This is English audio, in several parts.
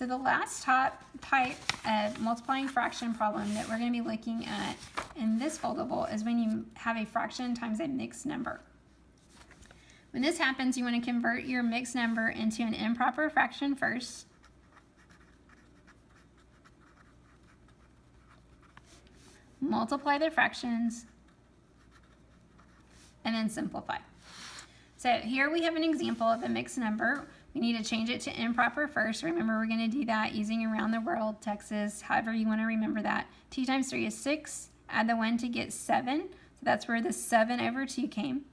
So the last type of multiplying fraction problem that we're going to be looking at in this foldable is when you have a fraction times a mixed number. When this happens, you want to convert your mixed number into an improper fraction first. Multiply the fractions, and then simplify. So here we have an example of a mixed number. We need to change it to improper first. Remember, we're going to do that using around the world, Texas, however you want to remember that. 2 times 3 is 6. Add the 1 to get 7. So that's where the 7 over 2 came.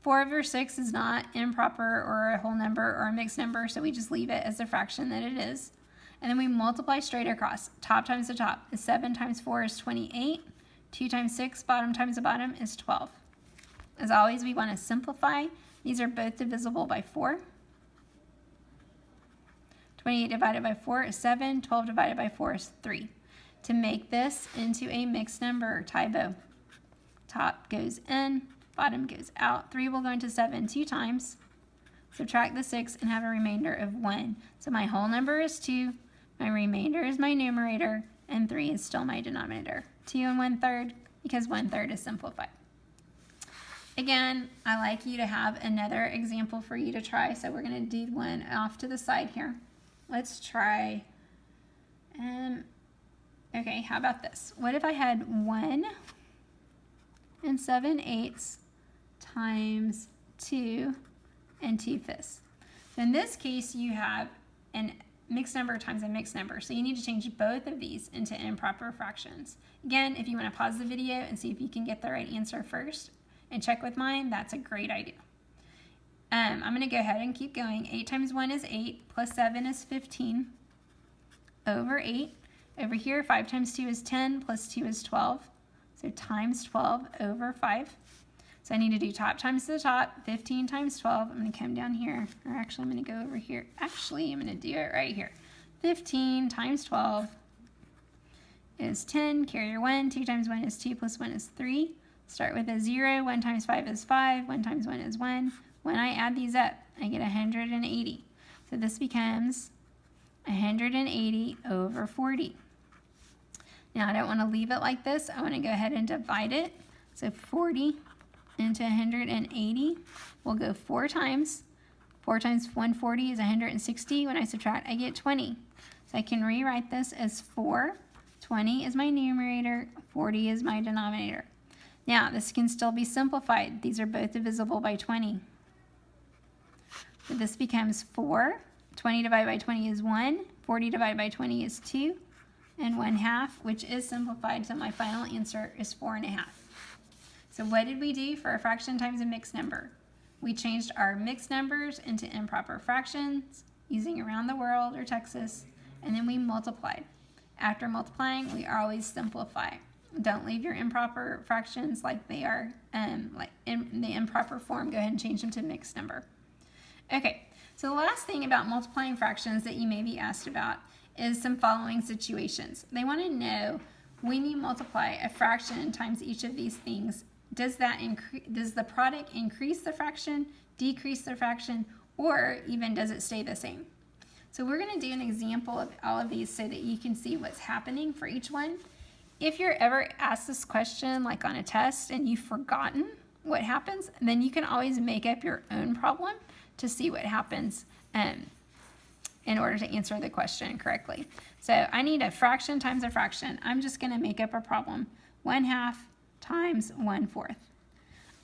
4 over 6 is not improper or a whole number or a mixed number, so we just leave it as the fraction that it is. And then we multiply straight across. Top times the top is 7 times 4 is 28. 2 times 6, bottom times the bottom, is 12. As always, we want to simplify. These are both divisible by 4. 28 divided by 4 is 7. 12 divided by 4 is 3. To make this into a mixed number, typo. Top goes in, bottom goes out. 3 will go into 7 2 times. Subtract the 6 and have a remainder of 1. So my whole number is 2. My remainder is my numerator. And 3 is still my denominator. 2 1/3 because 1/3 is simplified. Again, I like you to have another example for you to try, so we're going to do one off to the side here. Let's try, okay, how about this? What if I had 1 7/8 times 2 2/5? So in this case, you have an mixed number times a mixed number. So you need to change both of these into improper fractions. Again, if you want to pause the video and see if you can get the right answer first and check with mine, that's a great idea. I'm going to go ahead and keep going. 8 times 1 is 8, plus 7 is 15, over 8. Over here, 5 times 2 is 10, plus 2 is 12. So times 12 over 5. So I need to do top times the top, 15 times 12. I'm going to come down here, or actually I'm going to go over here. Actually, I'm going to do it right here. 15 times 12 is 10, carry your 1. 2 times 1 is 2, plus 1 is 3. Start with a 0. 1 times 5 is 5. 1 times 1 is 1. When I add these up, I get 180. So this becomes 180 over 40. Now I don't want to leave it like this. I want to go ahead and divide it. So 40 into 180 will go 4 times. 4 times 140 is 160. When I subtract, I get 20. So I can rewrite this as 4. 20 is my numerator. 40 is my denominator. Now this can still be simplified. These are both divisible by 20. So this becomes 4. 20 divided by 20 is 1. 40 divided by 20 is 2. And 1/2, which is simplified, so my final answer is 4.5. So what did we do for a fraction times a mixed number? We changed our mixed numbers into improper fractions using around the world or Texas, and then we multiplied. After multiplying, we always simplify. Don't leave your improper fractions like they are, like in the improper form. Go ahead and change them to mixed number. Okay, so the last thing about multiplying fractions that you may be asked about is some following situations. They want to know, when you multiply a fraction times each of these things, does the product increase the fraction, decrease the fraction, or even does it stay the same? So we're going to do an example of all of these so that you can see what's happening for each one. If you're ever asked this question like on a test and you've forgotten what happens, then you can always make up your own problem to see what happens in order to answer the question correctly. So I need a fraction times a fraction. I'm just going to make up a problem. 1/2 times 1/4.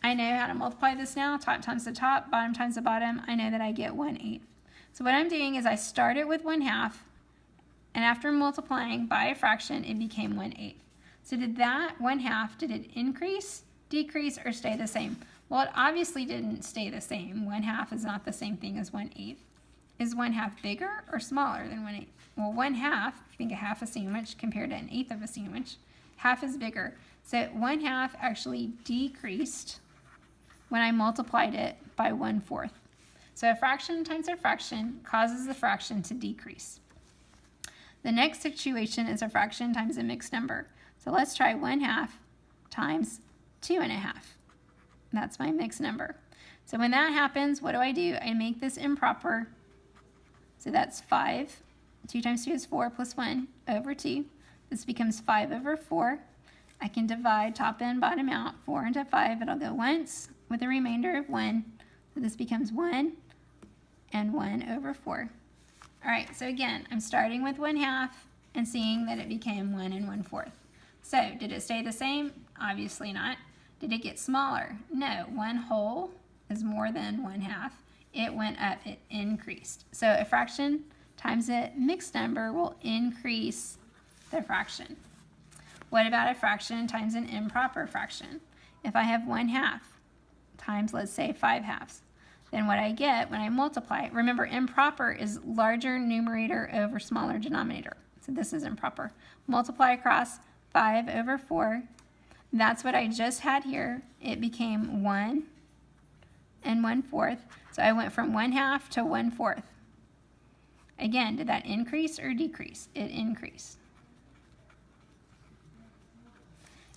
I know how to multiply this now. Top times the top, bottom times the bottom. I know that I get 1/8. So what I'm doing is I started with 1/2, and after multiplying by a fraction, it became 1/8. So did that 1/2, did it increase, decrease, or stay the same? Well, it obviously didn't stay the same. 1/2 is not the same thing as 1/8. Is 1/2 bigger or smaller than 1/8? Well, 1/2, think a half a sandwich compared to an eighth of a sandwich. Half is bigger. So 1/2 actually decreased when I multiplied it by 1/4. So a fraction times a fraction causes the fraction to decrease. The next situation is a fraction times a mixed number. So let's try 1/2 times 2.5. That's my mixed number. So when that happens, what do? I make this improper. So that's 5 2 times 2 is 4 plus 1 over 2. This becomes 5 over 4. I can divide top and bottom out. 4 into 5, it'll go once with a remainder of 1. So this becomes 1 and 1 over 4. All right, so again, I'm starting with 1/2 and seeing that it became 1 and 1/4. So did it stay the same? Obviously not. Did it get smaller? No, 1 whole is more than 1/2. It went up, it increased. So a fraction times a mixed number will increase the fraction. What about a fraction times an improper fraction? If I have 1/2 times, let's say, 5/2, then what I get when I multiply, remember improper is larger numerator over smaller denominator. So this is improper. Multiply across 5 over 4. That's what I just had here. It became 1 and 1/4. So I went from 1/2 to 1/4. Again, did that increase or decrease? It increased.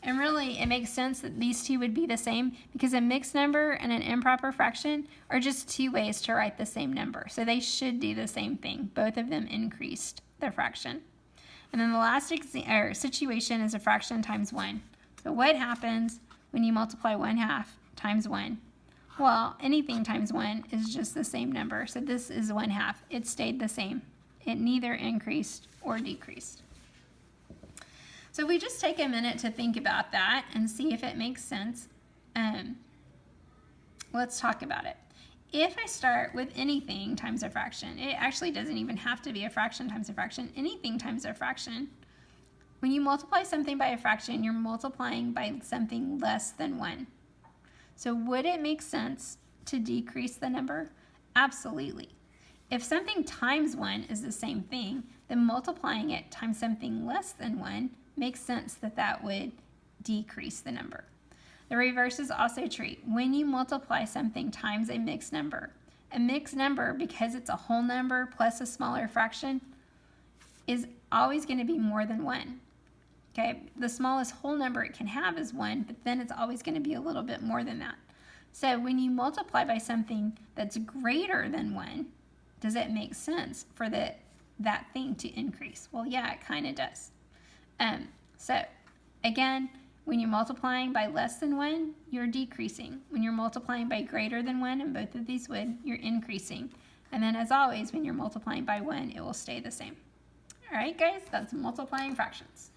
And really, it makes sense that these two would be the same because a mixed number and an improper fraction are just two ways to write the same number. So they should do the same thing. Both of them increased the fraction. And then the last situation is a fraction times 1. So what happens when you multiply 1/2 times 1? Well, anything times 1 is just the same number. So this is 1/2. It stayed the same. It neither increased or decreased. So if we just take a minute to think about that and see if it makes sense, let's talk about it. If I start with anything times a fraction, it actually doesn't even have to be a fraction times a fraction, anything times a fraction. When you multiply something by a fraction, you're multiplying by something less than 1. So would it make sense to decrease the number? Absolutely. If something times 1 is the same thing, then multiplying it times something less than 1 makes sense that that would decrease the number. The reverse is also true. When you multiply something times a mixed number, because it's a whole number plus a smaller fraction, is always going to be more than 1. Okay, the smallest whole number it can have is 1, but then it's always going to be a little bit more than that. So when you multiply by something that's greater than 1, does it make sense for that thing to increase? Well, yeah, it kind of does. So again, when you're multiplying by less than 1, you're decreasing. When you're multiplying by greater than 1, and both of these would, you're increasing. And then as always, when you're multiplying by 1, it will stay the same. All right, guys, that's multiplying fractions.